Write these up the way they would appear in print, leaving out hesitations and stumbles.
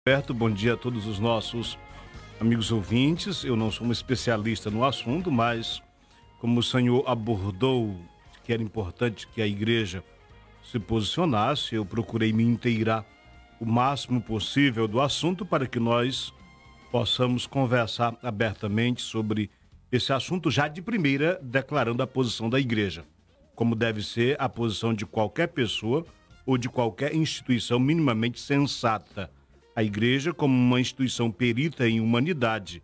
Roberto, bom dia a todos os nossos amigos ouvintes. Eu não sou um especialista no assunto, mas como o senhor abordou que era importante que a igreja se posicionasse, eu procurei me inteirar o máximo possível do assunto para que nós possamos conversar abertamente sobre esse assunto, já de primeira declarando a posição da igreja, como deve ser a posição de qualquer pessoa ou de qualquer instituição minimamente sensata. A igreja, como uma instituição perita em humanidade,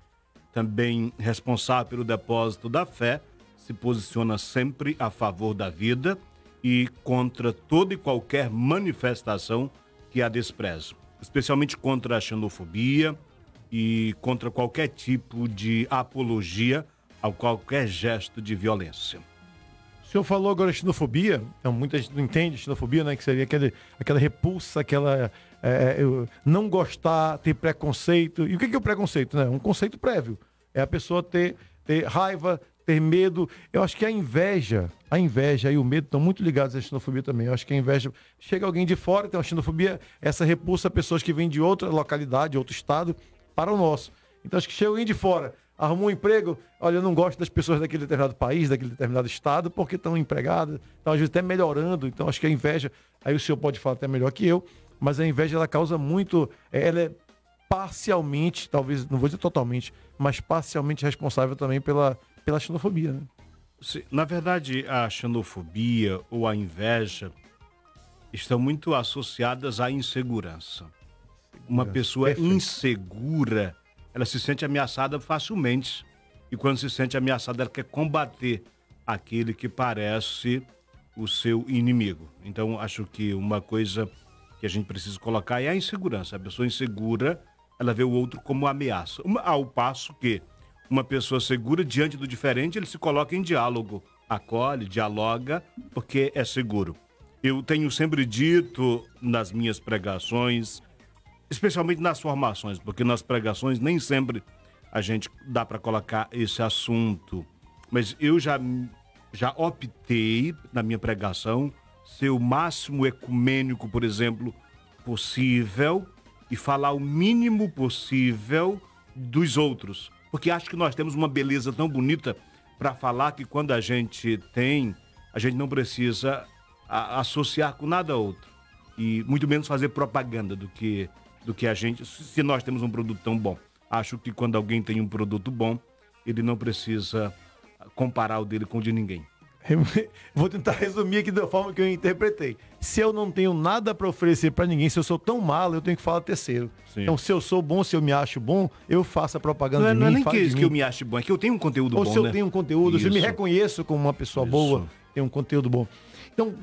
também responsável pelo depósito da fé, se posiciona sempre a favor da vida e contra toda e qualquer manifestação que a despreze, especialmente contra a xenofobia e contra qualquer tipo de apologia a qualquer gesto de violência. O senhor falou agora de xenofobia, então muita gente não entende xenofobia, né? Que seria aquela repulsa, não gostar, ter preconceito. E o que é o preconceito, né? Um conceito prévio. É a pessoa ter raiva, ter medo. Eu acho que a inveja e o medo estão muito ligados à xenofobia também. Eu acho que a inveja, chega alguém de fora, tem uma xenofobia, essa repulsa a pessoas que vêm de outra localidade, outro estado, para o nosso. Então acho que chega alguém de fora, arrumou um emprego, olha, eu não gosto das pessoas daquele determinado país, daquele determinado estado, porque estão empregadas, estão às vezes até melhorando. Então acho que a inveja, aí o senhor pode falar até melhor que eu, mas a inveja ela causa muito, ela é parcialmente, talvez, não vou dizer totalmente, mas parcialmente responsável também pela xenofobia, né? Sim, na verdade, a xenofobia ou a inveja estão muito associadas à insegurança. Uma pessoa insegura, ela se sente ameaçada facilmente. E quando se sente ameaçada, ela quer combater aquele que parece o seu inimigo. Então, acho que uma coisa que a gente precisa colocar é a insegurança. A pessoa insegura, ela vê o outro como ameaça. Ao passo que uma pessoa segura, diante do diferente, ele se coloca em diálogo, acolhe, dialoga, porque é seguro. Eu tenho sempre dito nas minhas pregações, especialmente nas formações, porque nas pregações nem sempre a gente dá para colocar esse assunto. Mas eu já optei, na minha pregação, ser o máximo ecumênico, por exemplo, possível e falar o mínimo possível dos outros. Porque acho que nós temos uma beleza tão bonita para falar que quando a gente não precisa associar com nada outro. E muito menos fazer propaganda do que a gente, se nós temos um produto tão bom. Acho que quando alguém tem um produto bom, ele não precisa comparar o dele com o de ninguém. Vou tentar resumir aqui da forma que eu interpretei. Se eu não tenho nada para oferecer para ninguém, se eu sou tão malo, eu tenho que falar terceiro. Sim. Então, se eu sou bom, se eu me acho bom, eu faço a propaganda de mim. Não é nem que eu me ache bom, é que eu tenho um conteúdo bom, né? Ou se eu tenho um conteúdo, se eu me reconheço como uma pessoa boa, tenho um conteúdo bom. Então,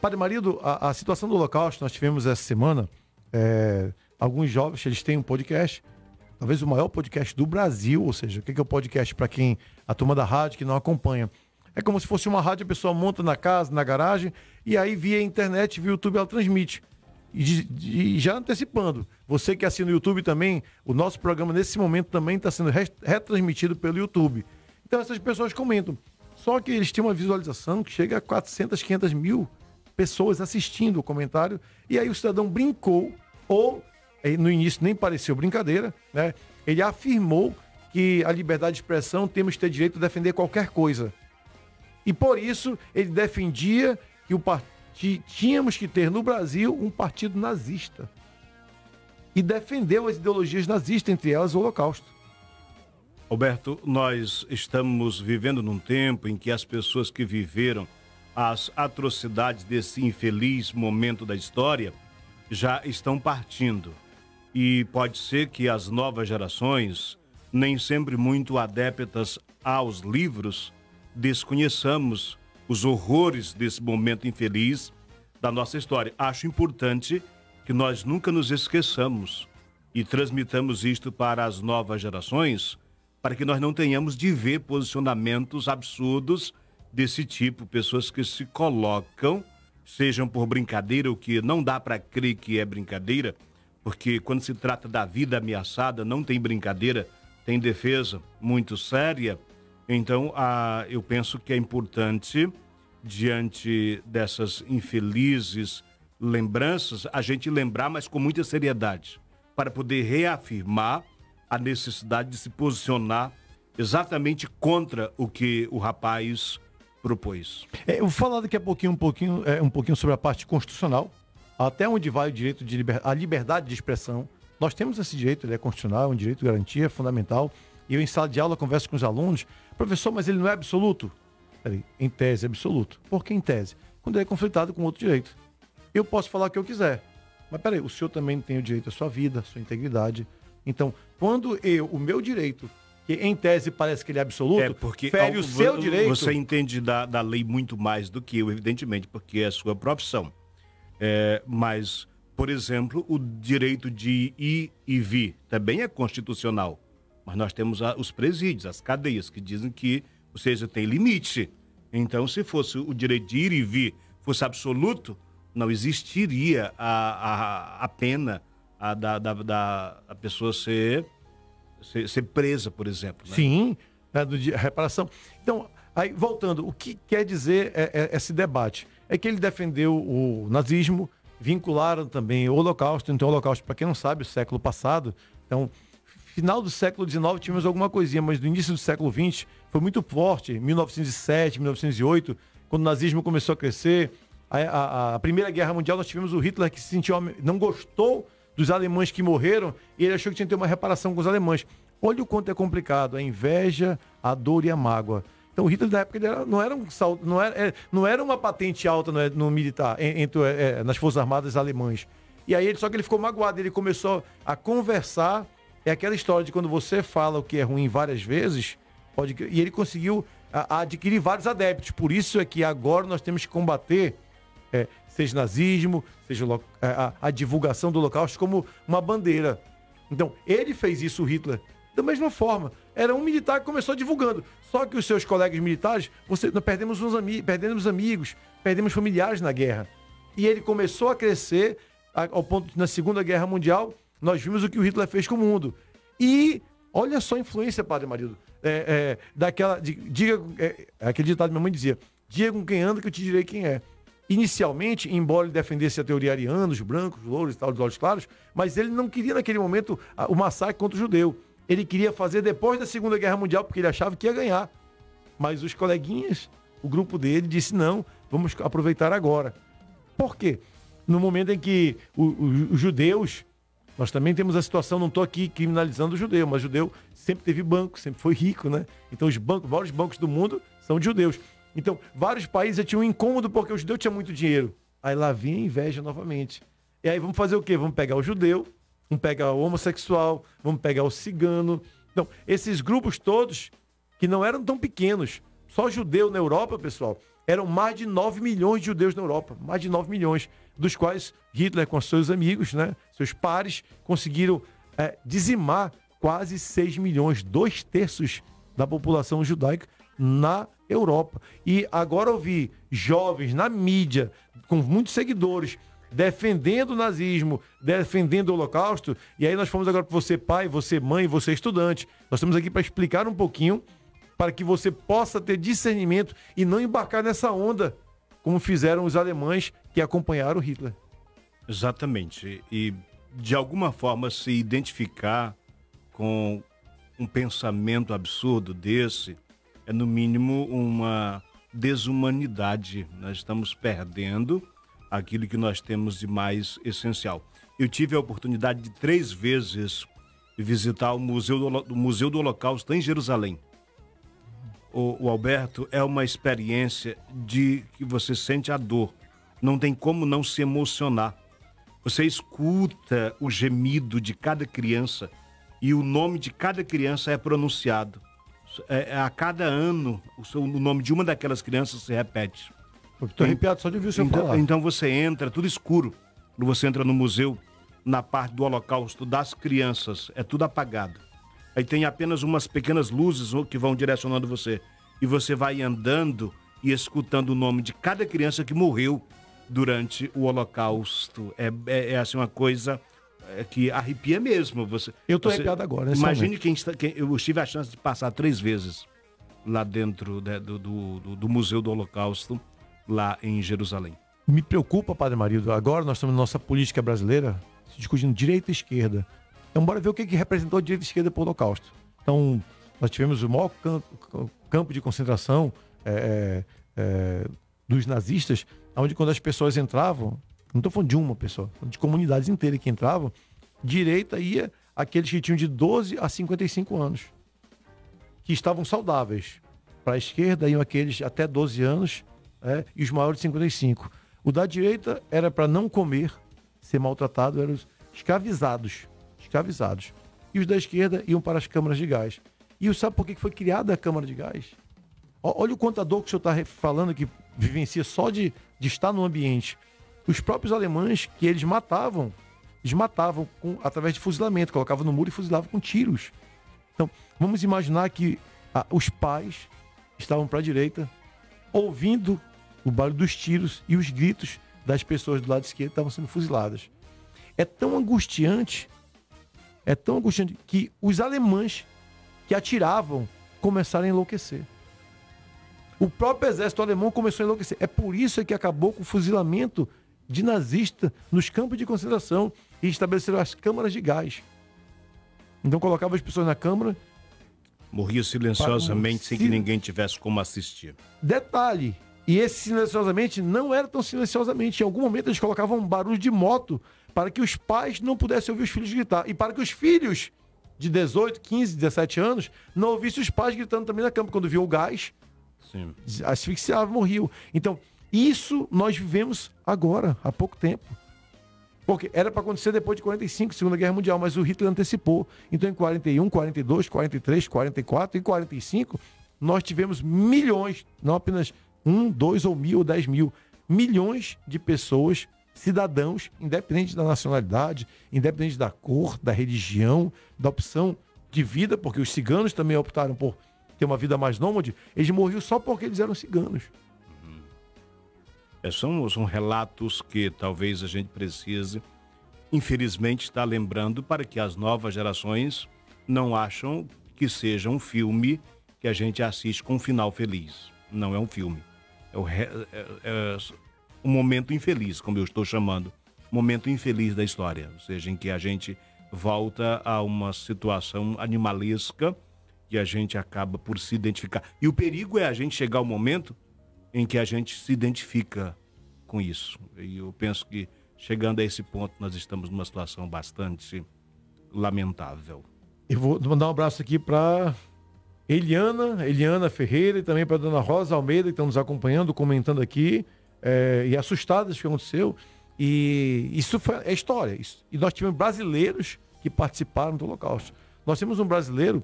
Padre Marido, a situação do Holocausto, nós tivemos essa semana, alguns jovens, eles têm um podcast, talvez o maior podcast do Brasil, ou seja, o que é o podcast para quem, a turma da rádio que não acompanha? É como se fosse uma rádio, a pessoa monta na casa, na garagem, e aí via internet, via YouTube, ela transmite. E já antecipando, você que assina o YouTube também, o nosso programa nesse momento também está sendo retransmitido pelo YouTube. Então essas pessoas comentam. Só que eles têm uma visualização que chega a 400, 500 mil pessoas assistindo o comentário, e aí o cidadão brincou, ou no início nem pareceu brincadeira, né? Ele afirmou que a liberdade de expressão temos que ter direito a defender qualquer coisa. E por isso ele defendia que tínhamos que ter no Brasil um partido nazista. E defendeu as ideologias nazistas, entre elas o Holocausto. Roberto, nós estamos vivendo num tempo em que as pessoas que viveram as atrocidades desse infeliz momento da história já estão partindo. E pode ser que as novas gerações, nem sempre muito adeptas aos livros, desconheçamos os horrores desse momento infeliz da nossa história. Acho importante que nós nunca nos esqueçamos e transmitamos isto para as novas gerações, para que nós não tenhamos de ver posicionamentos absurdos desse tipo, pessoas que se colocam, sejam por brincadeira, o que não dá para crer que é brincadeira, porque quando se trata da vida ameaçada, não tem brincadeira, tem defesa muito séria. Então, eu penso que é importante, diante dessas infelizes lembranças, a gente lembrar, mas com muita seriedade, para poder reafirmar a necessidade de se posicionar exatamente contra o que o rapaz propôs. Eu vou falar daqui a pouquinho um pouquinho sobre a parte constitucional, até onde vai o direito de a liberdade de expressão. Nós temos esse direito, ele é constitucional, é um direito de garantia, é fundamental. E eu, em sala de aula, converso com os alunos, professor, mas ele não é absoluto? Peraí, em tese é absoluto. Por que em tese? Quando ele é conflitado com outro direito. Eu posso falar o que eu quiser, mas peraí, o senhor também tem o direito à sua vida, à sua integridade. Então, quando o meu direito, que em tese parece que ele é absoluto, fere o seu direito... Você entende da lei muito mais do que eu, evidentemente, porque é a sua profissão. Mas, por exemplo, o direito de ir e vir também é constitucional. Mas nós temos os presídios, as cadeias, que dizem que, ou seja, tem limite. Então, se fosse o direito de ir e vir fosse absoluto, não existiria a pena da pessoa ser presa, por exemplo. Né? Sim, a reparação. Então, aí, voltando, o que quer dizer esse debate? É que ele defendeu o nazismo, vincularam também o Holocausto. Então, o Holocausto, para quem não sabe, o século passado. Então, final do século XIX tivemos alguma coisinha, mas no início do século XX foi muito forte. 1907, 1908, quando o nazismo começou a crescer. A Primeira Guerra Mundial, nós tivemos o Hitler que se sentiu, não gostou dos alemães que morreram e ele achou que tinha que ter uma reparação com os alemães. Olha o quanto é complicado, a inveja, a dor e a mágoa. Então o Hitler da época ele não era uma patente alta no militar, nas Forças Armadas alemãs. E aí só que ele ficou magoado, ele começou a conversar. É aquela história de quando você fala o que é ruim várias vezes, e ele conseguiu adquirir vários adeptos. Por isso é que agora nós temos que combater seja nazismo, seja a divulgação do Holocausto como uma bandeira. Então, ele fez isso, o Hitler, da mesma forma. Era um militar que começou divulgando. Só que os seus colegas militares, nós perdemos amigos, perdemos familiares na guerra. E ele começou a crescer ao ponto de, na Segunda Guerra Mundial, nós vimos o que o Hitler fez com o mundo. E olha só a influência, Padre Marido, aquele ditado que minha mãe dizia, diga com quem anda que eu te direi quem é. Inicialmente, embora ele defendesse a teoria ariana, os brancos, os louros e tal, os olhos claros, mas ele não queria naquele momento o massacre contra o judeu. Ele queria fazer depois da Segunda Guerra Mundial, porque ele achava que ia ganhar. Mas os coleguinhas, o grupo dele, disse não, vamos aproveitar agora. Por quê? No momento em que os judeus, nós também temos a situação, não estou aqui criminalizando o judeu, mas o judeu sempre teve banco, sempre foi rico, né? Então os maiores bancos do mundo são de judeus. Então, vários países já tinham um incômodo porque o judeu tinha muito dinheiro. Aí lá vinha a inveja novamente. E aí vamos fazer o quê? Vamos pegar o judeu, vamos pegar o homossexual, vamos pegar o cigano. Então, esses grupos todos, que não eram tão pequenos, só judeu na Europa, pessoal, eram mais de 9 milhões de judeus na Europa. Mais de 9 milhões, dos quais Hitler, com seus amigos, né, seus pares, conseguiram dizimar quase 6 milhões, 2/3 da população judaica na Europa. E agora ouvir jovens na mídia, com muitos seguidores, defendendo o nazismo, defendendo o Holocausto, e aí nós fomos agora para você pai, você mãe, você estudante. Nós estamos aqui para explicar um pouquinho, para que você possa ter discernimento e não embarcar nessa onda, como fizeram os alemães que acompanharam Hitler. Exatamente. E, de alguma forma, se identificar com um pensamento absurdo desse é, no mínimo, uma desumanidade. Nós estamos perdendo aquilo que nós temos de mais essencial. Eu tive a oportunidade de 3 vezes visitar o Museu do Holocausto em Jerusalém. O Alberto, é uma experiência de que você sente a dor. Não tem como não se emocionar. Você escuta o gemido de cada criança e o nome de cada criança é pronunciado. A cada ano, o nome de uma daquelas crianças se repete. Estou arrepiado só de ouvir o senhor falar. Então você entra, tudo escuro. Quando você entra no museu, na parte do Holocausto das crianças, é tudo apagado. Aí tem apenas umas pequenas luzes que vão direcionando você. E você vai andando e escutando o nome de cada criança que morreu durante o Holocausto. É assim, uma coisa que arrepia mesmo. Eu estou arrepiado agora. Imagine eu tive a chance de passar 3 vezes lá dentro do Museu do Holocausto, lá em Jerusalém. Me preocupa, Padre Marido, agora nós estamos na nossa política brasileira, discutindo direita e esquerda. Então, bora ver o que representou a direita e a esquerda para o Holocausto. Então, nós tivemos o maior campo de concentração dos nazistas, onde quando as pessoas entravam, não estou falando de uma pessoa, de comunidades inteiras que entravam, direita ia aqueles que tinham de 12 a 55 anos, que estavam saudáveis. Para a esquerda iam aqueles até 12 anos e os maiores de 55. O da direita era para não comer, ser maltratado, eram os escravizados. E os da esquerda iam para as câmaras de gás. E sabe por que foi criada a câmara de gás? Olha o contador que o senhor está falando, que vivencia só de estar no ambiente. Os próprios alemães, que eles matavam através de fuzilamento, colocavam no muro e fuzilavam com tiros. Então, vamos imaginar que os pais estavam para a direita, ouvindo o barulho dos tiros e os gritos das pessoas do lado esquerdo que estavam sendo fuziladas. É tão angustiante que os alemães que atiravam começaram a enlouquecer. O próprio exército alemão começou a enlouquecer. É por isso que acabou com o fuzilamento de nazista nos campos de concentração e estabeleceram as câmaras de gás. Então colocavam as pessoas na câmara. Morria silenciosamente sem que ninguém tivesse como assistir. Detalhe, e esse silenciosamente não era tão silenciosamente. Em algum momento eles colocavam um barulho de moto para que os pais não pudessem ouvir os filhos gritar. E para que os filhos de 18, 15, 17 anos não ouvissem os pais gritando também na cama. Quando viam o gás, sim, asfixiavam, morriam. Então, isso nós vivemos agora, há pouco tempo. Porque era para acontecer depois de 45, Segunda Guerra Mundial, mas o Hitler antecipou. Então, em 41, 42, 43, 44 e 45, nós tivemos milhões, não apenas 1, 2 ou 1.000 ou 10.000, milhões de pessoas, cidadãos, independente da nacionalidade, independente da cor, da religião, da opção de vida, porque os ciganos também optaram por ter uma vida mais nômade, eles morriam só porque eles eram ciganos. São relatos que talvez a gente precise, infelizmente, estar lembrando para que as novas gerações não acham que seja um filme que a gente assiste com um final feliz. Não é um filme. É um momento infeliz, como eu estou chamando. Momento infeliz da história. Ou seja, em que a gente volta a uma situação animalesca e a gente acaba por se identificar. E o perigo é a gente chegar ao momento em que a gente se identifica com isso. E eu penso que, chegando a esse ponto, nós estamos numa situação bastante lamentável. Eu vou mandar um abraço aqui para Eliana Ferreira e também para a dona Rosa Almeida, que estão nos acompanhando, comentando aqui, e assustadas com o que aconteceu. E isso é história. E nós tivemos brasileiros que participaram do Holocausto. Nós temos um brasileiro,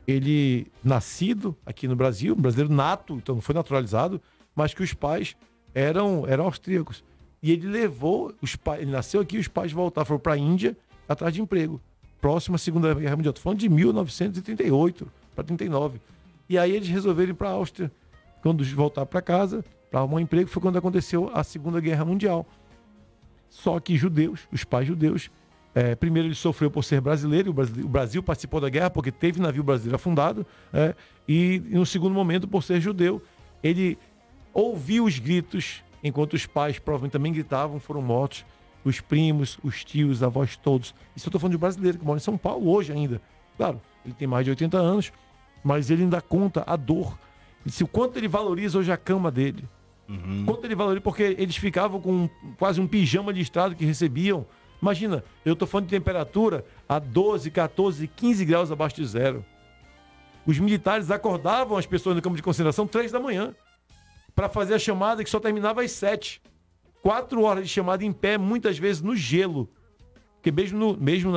ele nascido aqui no Brasil, um brasileiro nato, então não foi naturalizado, mas que os pais eram austríacos. E ele levou os pais, ele nasceu aqui, os pais voltaram, foram para a Índia atrás de emprego. Próximo à Segunda Guerra Mundial. Estou falando de 1938 para 39. E aí eles resolveram ir para a Áustria. Quando voltar para casa, para arrumar um emprego, foi quando aconteceu a Segunda Guerra Mundial. Só que judeus, os pais judeus, primeiro ele sofreu por ser brasileiro, o Brasil participou da guerra porque teve navio brasileiro afundado, e no segundo momento, por ser judeu, ele ouviu os gritos, enquanto os pais provavelmente também gritavam, foram mortos, os primos, os tios, avós, todos. Isso eu estou falando de um brasileiro que mora em São Paulo hoje ainda. Claro, ele tem mais de 80 anos, mas ele ainda conta a dor. O quanto ele valoriza hoje a cama dele. Quanto ele valoriza, porque eles ficavam com quase um pijama listrado que recebiam. Imagina, eu estou falando de temperatura a 12, 14, 15 graus abaixo de zero. Os militares acordavam as pessoas no campo de concentração 3 da manhã para fazer a chamada que só terminava às 7. 4 horas de chamada em pé, muitas vezes no gelo. Porque mesmo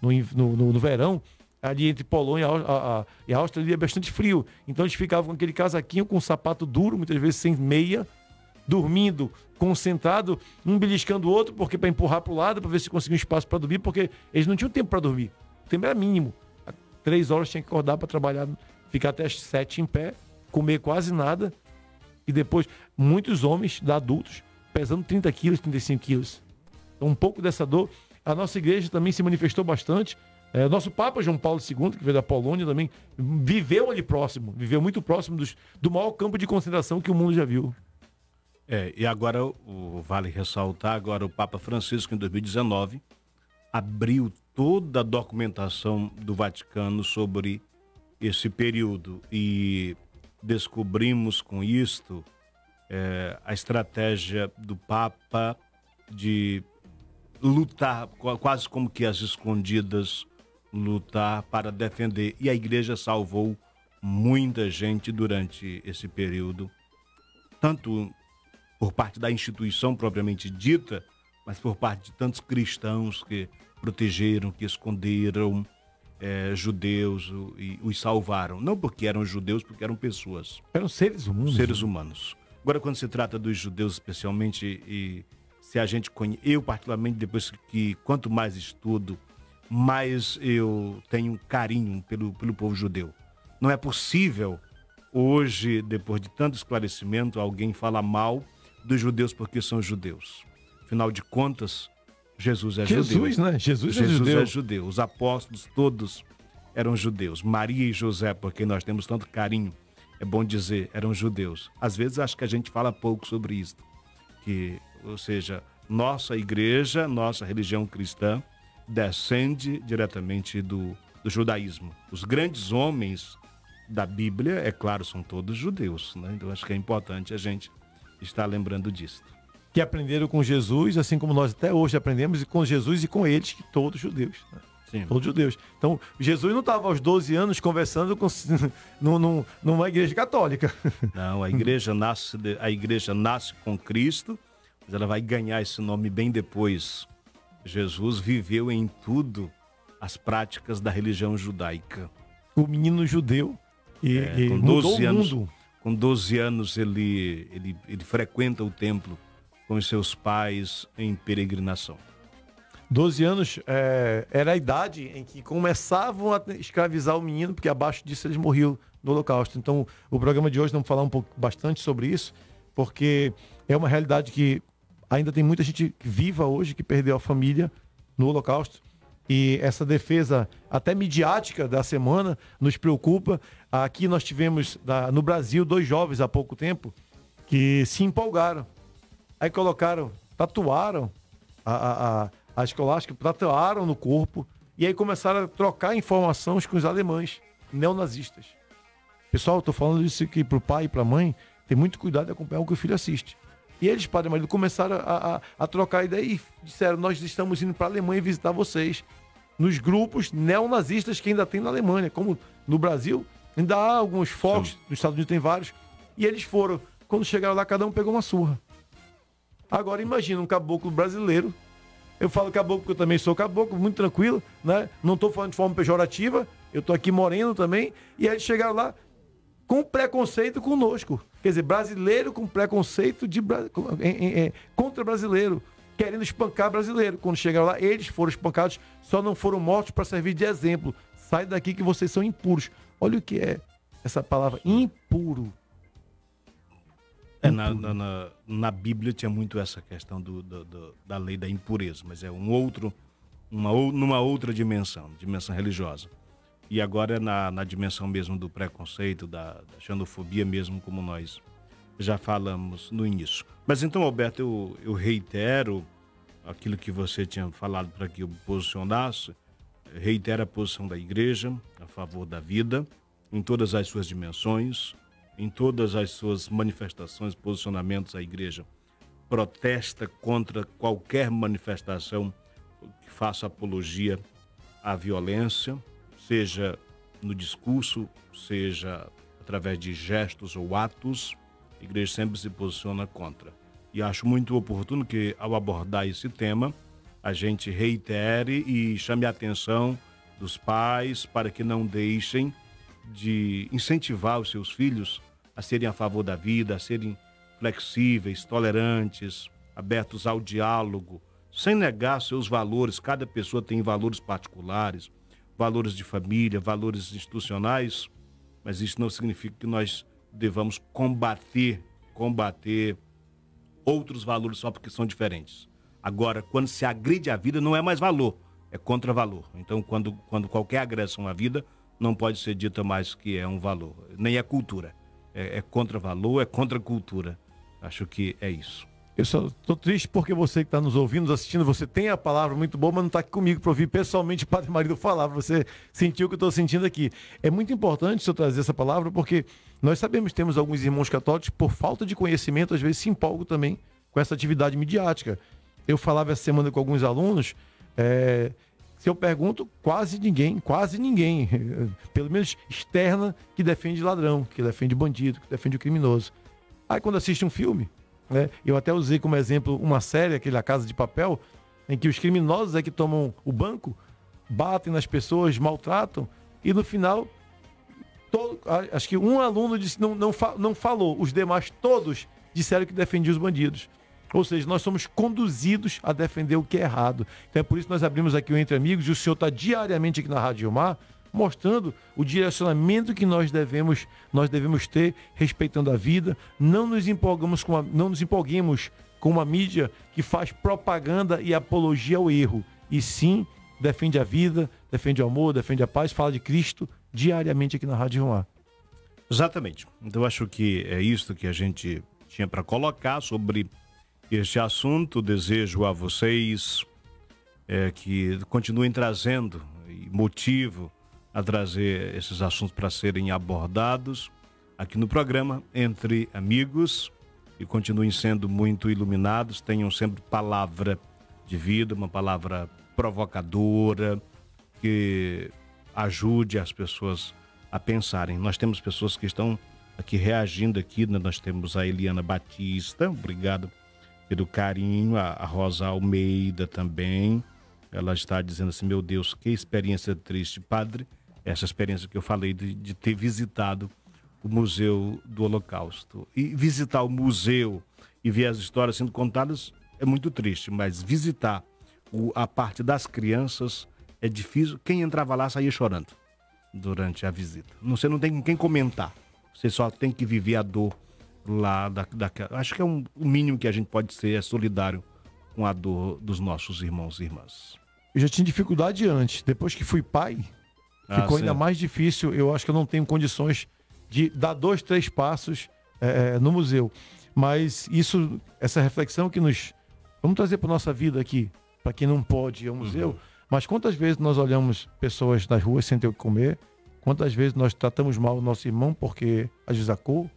no verão, ali entre Polônia e Áustria, ali é bastante frio. Então eles ficavam com aquele casaquinho com um sapato duro, muitas vezes sem meia, dormindo, concentrado, um beliscando o outro, porque para empurrar para o lado, para ver se conseguia um espaço para dormir, porque eles não tinham tempo para dormir. O tempo era mínimo. 3 horas tinha que acordar para trabalhar, ficar até as 7 em pé, comer quase nada. E depois, muitos homens, adultos, pesando 30 quilos, 35 quilos. Então, um pouco dessa dor. A nossa igreja também se manifestou bastante. O nosso Papa João Paulo II, que veio da Polônia também, viveu ali próximo, viveu muito próximo do maior campo de concentração que o mundo já viu. E agora, vale ressaltar, agora o Papa Francisco, em 2019, abriu toda a documentação do Vaticano sobre esse período e descobrimos com isto a estratégia do Papa de lutar, quase como que às escondidas, lutar para defender. E a igreja salvou muita gente durante esse período, tanto por parte da instituição propriamente dita, mas por parte de tantos cristãos que protegeram, que esconderam judeus e os salvaram. Não porque eram judeus, porque eram pessoas. Eram seres humanos. Seres humanos. Agora, quando se trata dos judeus especialmente, e se a gente conhece, eu particularmente, depois que quanto mais estudo, mais eu tenho carinho pelo povo judeu. Não é possível hoje, depois de tanto esclarecimento, alguém falar mal dos judeus porque são judeus. Afinal de contas, Jesus é judeu. Jesus, né? Jesus é judeu. Os apóstolos todos eram judeus. Maria e José, porque nós temos tanto carinho, é bom dizer, eram judeus. Às vezes acho que a gente fala pouco sobre isso. Ou seja, nossa igreja, nossa religião cristã descende diretamente do judaísmo. Os grandes homens da Bíblia, é claro, são todos judeus, né? Então acho que é importante a gente estar lembrando disso. Que aprenderam com Jesus, assim como nós até hoje aprendemos com Jesus e com eles, que todos judeus. Né? Sim. Todos judeus. Então, Jesus não estava aos 12 anos conversando numa igreja católica. Não, a igreja nasce com Cristo, mas ela vai ganhar esse nome bem depois. Jesus viveu em tudo as práticas da religião judaica. O menino judeu e com mudou 12 o anos, mundo. Com 12 anos ele frequenta o templo com os seus pais em peregrinação. 12 anos era a idade em que começavam a escravizar o menino, porque abaixo disso eles morriam no Holocausto. Então, o programa de hoje vamos falar bastante sobre isso, porque é uma realidade que ainda tem muita gente viva hoje que perdeu a família no Holocausto. E essa defesa até midiática da semana nos preocupa. Aqui nós tivemos no Brasil 2 jovens há pouco tempo que se empolgaram. Aí tatuaram a escolástica, tatuaram no corpo e aí começaram a trocar informações com os alemães neonazistas. Pessoal, eu estou falando isso aqui para o pai e para a mãe, tem muito cuidado de acompanhar o que o filho assiste. E eles, padre e marido, começaram a trocar ideia e disseram, nós estamos indo para a Alemanha visitar vocês. Nos grupos neonazistas que ainda tem na Alemanha, como no Brasil, ainda há alguns focos, Sim. nos Estados Unidos tem vários. E eles foram, quando chegaram lá, cada um pegou uma surra. Agora imagina um caboclo brasileiro. Eu falo caboclo porque eu também sou caboclo, muito tranquilo, né? Não estou falando de forma pejorativa, eu estou aqui moreno também. E aí eles chegaram lá com preconceito conosco. Quer dizer, brasileiro com preconceito contra brasileiro, querendo espancar brasileiro. Quando chegaram lá, eles foram espancados, só não foram mortos para servir de exemplo. Sai daqui que vocês são impuros. Olha o que é essa palavra, impuro. Na Bíblia tinha muito essa questão da lei da impureza, mas é numa outra dimensão religiosa. E agora é na dimensão mesmo do preconceito, da xenofobia mesmo, como nós já falamos no início. Mas então, Alberto, eu reitero aquilo que você tinha falado para que eu me posicionasse, reitero a posição da igreja a favor da vida, em todas as suas dimensões, em todas as suas manifestações, posicionamentos. A igreja protesta contra qualquer manifestação que faça apologia à violência, seja no discurso, seja através de gestos ou atos. A igreja sempre se posiciona contra. E acho muito oportuno que, ao abordar esse tema, a gente reitere e chame a atenção dos pais para que não deixem de incentivar os seus filhos a serem a favor da vida, a serem flexíveis, tolerantes, abertos ao diálogo, sem negar seus valores. Cada pessoa tem valores particulares, valores de família, valores institucionais, mas isso não significa que nós devamos combater outros valores só porque são diferentes. Agora, quando se agride a vida, não é mais valor, é contravalor. Então, quando qualquer agressão à vida, não pode ser dita mais que é um valor, nem é cultura. É contravalor, é contracultura. Acho que é isso. Eu só estou triste porque você que está nos ouvindo, nos assistindo, você tem a palavra muito boa, mas não está aqui comigo para ouvir pessoalmente o Padre Marido falar, para você sentir o que eu estou sentindo aqui. É muito importante eu trazer essa palavra porque nós sabemos que temos alguns irmãos católicos, por falta de conhecimento, às vezes se empolgam também com essa atividade midiática. Eu falava essa semana com alguns alunos, se eu pergunto, quase ninguém, pelo menos externa, que defende ladrão, que defende bandido, que defende o criminoso. Aí quando assiste um filme, eu até usei como exemplo uma série, aquele A Casa de Papel, em que os criminosos é que tomam o banco, batem nas pessoas, maltratam, e no final, acho que um aluno disse não falou, os demais todos disseram que defendiam os bandidos. Ou seja, nós somos conduzidos a defender o que é errado. Então é por isso que nós abrimos aqui o Entre Amigos, e o senhor está diariamente aqui na Rádio Gilmar, mostrando o direcionamento que nós devemos ter, respeitando a vida. Não nos empolguemos com uma mídia que faz propaganda e apologia ao erro. E sim, defende a vida, defende o amor, defende a paz, fala de Cristo diariamente aqui na Rádio Gilmar. Exatamente. Então eu acho que é isso que a gente tinha para colocar sobre este assunto. Desejo a vocês que continuem trazendo motivo a trazer esses assuntos para serem abordados aqui no programa Entre Amigos, e continuem sendo muito iluminados, tenham sempre palavra de vida, uma palavra provocadora, que ajude as pessoas a pensarem. Nós temos pessoas que estão aqui reagindo aqui, né? Nós temos a Eliana Batista, obrigado pelo carinho, a Rosa Almeida também, ela está dizendo assim: meu Deus, que experiência triste, padre. Essa experiência que eu falei de ter visitado o Museu do Holocausto. E visitar o museu e ver as histórias sendo contadas é muito triste, mas visitar a parte das crianças é difícil. Quem entrava lá saía chorando durante a visita. Você não tem com quem comentar, você só tem que viver a dor lá acho que é o mínimo que a gente pode ser, é solidário com a dor dos nossos irmãos e irmãs. Eu já tinha dificuldade antes, depois que fui pai, ficou ainda mais difícil. Eu acho que eu não tenho condições de dar 2, 3 passos no museu. Mas essa reflexão que vamos trazer para nossa vida aqui, para quem não pode ir ao museu. Mas quantas vezes nós olhamos pessoas nas ruas sem ter o que comer? Quantas vezes nós tratamos mal o nosso irmão porque às vezes a cor,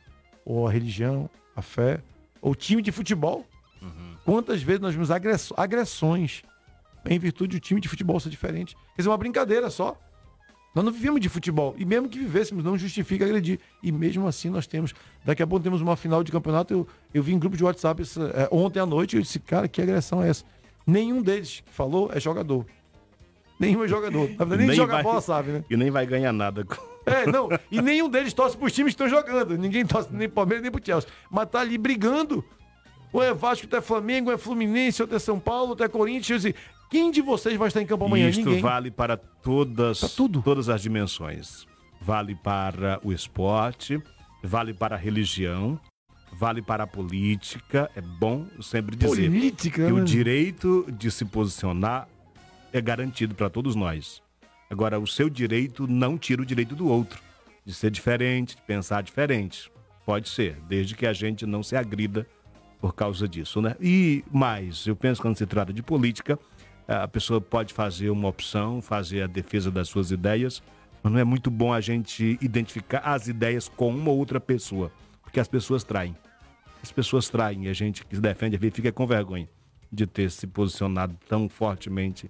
ou a religião, a fé, ou o time de futebol? Quantas vezes nós vimos agressões em virtude do time de futebol ser diferente? Quer dizer, uma brincadeira só. Nós não vivemos de futebol. E mesmo que vivêssemos, não justifica agredir. E mesmo assim nós temos. Daqui a pouco temos uma final de campeonato. Eu vi em grupo de WhatsApp ontem à noite. Eu disse, cara, que agressão é essa? Nenhum deles que falou é jogador. Nenhum é jogador. Nem joga bola, sabe, né? E nem vai ganhar nada. Não. E nenhum deles torce pros times que estão jogando. Ninguém torce nem pro Palmeiras nem pro Chelsea. Mas tá ali brigando. Ou é Vasco, ou é Flamengo, ou é Fluminense, ou é São Paulo, ou é Corinthians. Quem de vocês vai estar em campo amanhã? Isto Ninguém. Vale para todas as dimensões. Vale para o esporte, vale para a religião, vale para a política. É bom sempre dizer que o direito de se posicionar é garantido para todos nós. Agora, o seu direito não tira o direito do outro, de ser diferente, de pensar diferente. Pode ser, desde que a gente não se agrida por causa disso, né? E mais, eu penso que quando se trata de política, a pessoa pode fazer uma opção, fazer a defesa das suas ideias, mas não é muito bom a gente identificar as ideias com uma ou outra pessoa, porque as pessoas traem. As pessoas traem, e a gente que se defende fica com vergonha de ter se posicionado tão fortemente,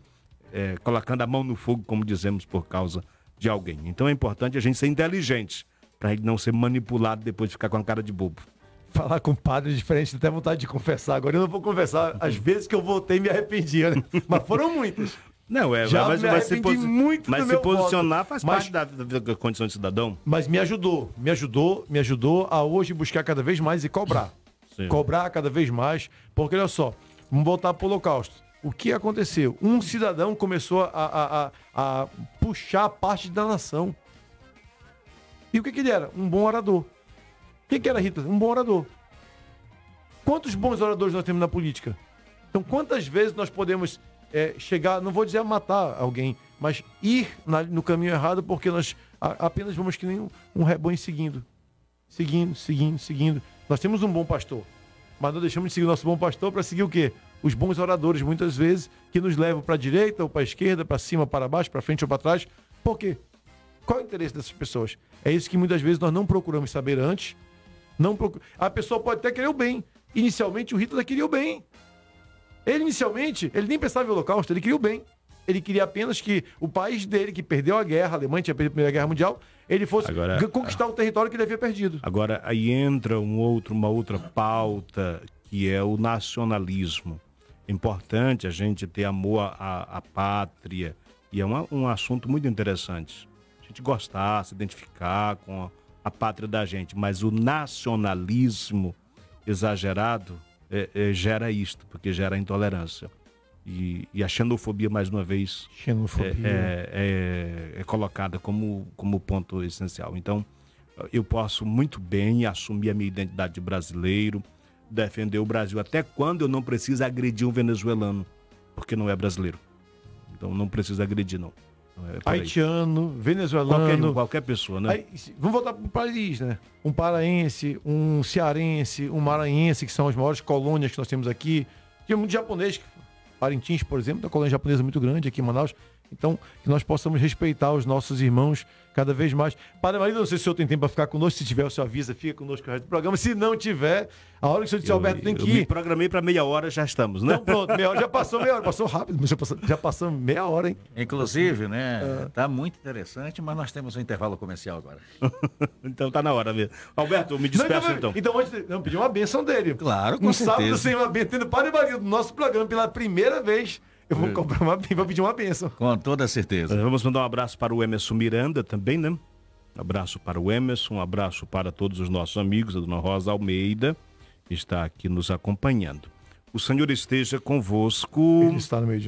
colocando a mão no fogo, como dizemos, por causa de alguém. Então é importante a gente ser inteligente, para a gente não ser manipulado depois de ficar com a cara de bobo. Falar com padres diferentes, até vontade de confessar. Agora eu não vou confessar as vezes que eu votei e me arrependi, né? Mas foram muitas. Não, mas se posicionar faz parte da condição de cidadão. Mas me ajudou a hoje buscar cada vez mais e cobrar. Sim. Cobrar cada vez mais, porque olha só, vamos voltar para o Holocausto. O que aconteceu? Um cidadão começou a puxar a parte da nação. E o que ele era? Um bom orador. O que era Hitler? Um bom orador. Quantos bons oradores nós temos na política? Então, quantas vezes nós podemos chegar, não vou dizer a matar alguém, mas ir no caminho errado porque nós apenas vamos que nem um rebanho seguindo. Seguindo. Nós temos um bom pastor. mas não deixamos de seguir o nosso bom pastor para seguir o quê? Os bons oradores, muitas vezes, que nos levam para a direita ou para a esquerda, para cima, para baixo, para frente ou para trás. Por quê? Qual é o interesse dessas pessoas? É isso que muitas vezes nós não procuramos saber antes. A pessoa pode até querer o bem. Inicialmente, o Hitler queria o bem. Inicialmente, ele nem pensava em Holocausto, ele queria o bem. Ele queria apenas que o país dele, que perdeu a guerra, a Alemanha tinha perdido a Primeira Guerra Mundial, ele fosse conquistar o território que ele havia perdido. Agora, aí entra uma outra pauta, que é o nacionalismo. É importante a gente ter amor à pátria, e é um assunto muito interessante. A gente gostar, se identificar com a pátria da gente, mas o nacionalismo exagerado gera isto, porque gera intolerância. E a xenofobia, mais uma vez, é colocada como ponto essencial. Então, eu posso muito bem assumir a minha identidade de brasileiro, defender o Brasil, até quando eu não preciso agredir um venezuelano, porque não é brasileiro. Então, não preciso agredir, não. Haitiano, venezuelano... Qualquer pessoa, né? Aí, vamos voltar para o país, né? Um paraense, um cearense, um maranhense, que são as maiores colônias que nós temos aqui. Tem muito japonês, Parintins, por exemplo, uma colônia japonesa muito grande aqui em Manaus. Então, que nós possamos respeitar os nossos irmãos cada vez mais. Padre Marido, não sei se o senhor tem tempo para ficar conosco. Se tiver, o senhor avisa, fica conosco no resto do programa. Se não tiver, a hora que o senhor disser, Alberto, tem que ir. Eu me programei para meia hora, já estamos, né? Então pronto, meia hora, já passou meia hora. Passou rápido, mas já passou meia hora, hein? Inclusive, né? Tá muito interessante, mas nós temos um intervalo comercial agora. Então tá na hora mesmo. Alberto, me despeço então. Então, antes de pedir uma bênção dele. Claro, com certeza. Sábado sem uma bênção, tendo Padre Marido no nosso programa pela primeira vez. Eu vou comprar vou pedir uma bênção. Com toda certeza. Vamos mandar um abraço para o Emerson Miranda também, né? Um abraço para o Emerson, um abraço para todos os nossos amigos, a dona Rosa Almeida, que está aqui nos acompanhando. O Senhor esteja convosco. Ele está no meio de